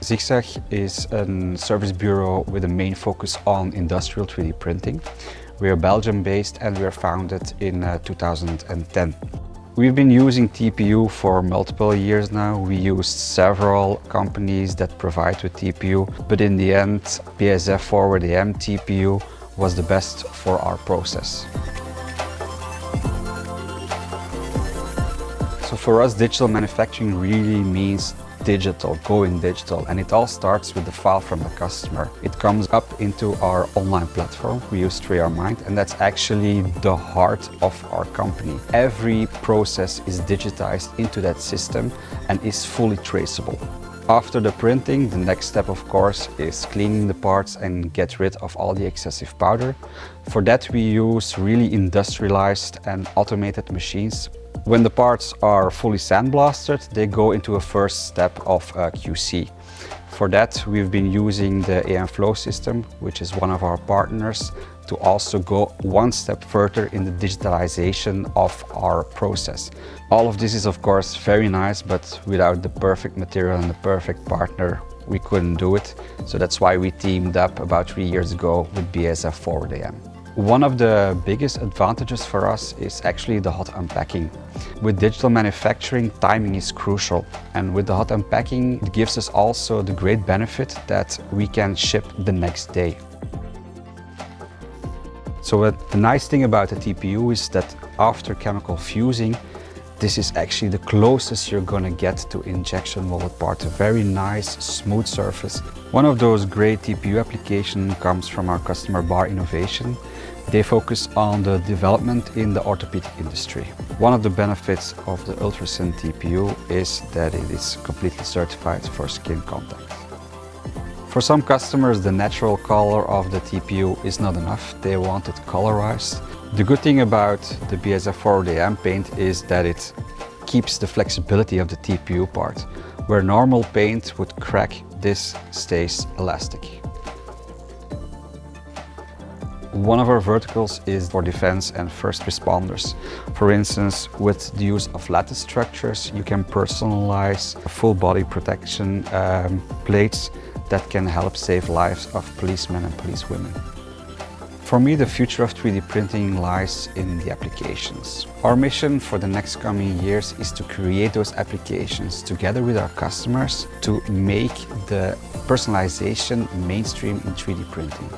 Zigzag is a service bureau with a main focus on industrial 3D printing. We are Belgium-based and we are founded in 2010. We've been using TPU for multiple years now. We used several companies that provide with TPU, but in the end, BASF Forward AM TPU was the best for our process. So for us, digital manufacturing really means going digital, and it all starts with the file from the customer. It comes up into our online platform. We use 3Rmind, and that's actually the heart of our company. Every process is digitized into that system and is fully traceable. After the printing, the next step, of course, is cleaning the parts and get rid of all the excessive powder. For that, we use really industrialized and automated machines. When the parts are fully sandblasted, they go into a first step of QC. For that, we've been using the AM Flow system, which is one of our partners, to also go one step further in the digitalization of our process. All of this is, of course, very nice, but without the perfect material and the perfect partner, we couldn't do it. So that's why we teamed up about 3 years ago with BASF Forward AM. One of the biggest advantages for us is actually the hot unpacking. With digital manufacturing, timing is crucial, and with the hot unpacking, it gives us also the great benefit that we can ship the next day. So the nice thing about the TPU is that after chemical fusing, this is actually the closest you're going to get to injection molded part, a very nice, smooth surface. One of those great TPU applications comes from our customer Bar Innovation. They focus on the development in the orthopedic industry. One of the benefits of the Ultrasyn TPU is that it is completely certified for skin contact. For some customers, the natural color of the TPU is not enough. They want it colorized. The good thing about the BASF Forward AM paint is that it keeps the flexibility of the TPU part. Where normal paint would crack, this stays elastic. One of our verticals is for defense and first responders. For instance, with the use of lattice structures, you can personalize full body protection plates that can help save lives of policemen and policewomen. For me, the future of 3D printing lies in the applications. Our mission for the next coming years is to create those applications together with our customers to make the personalization mainstream in 3D printing.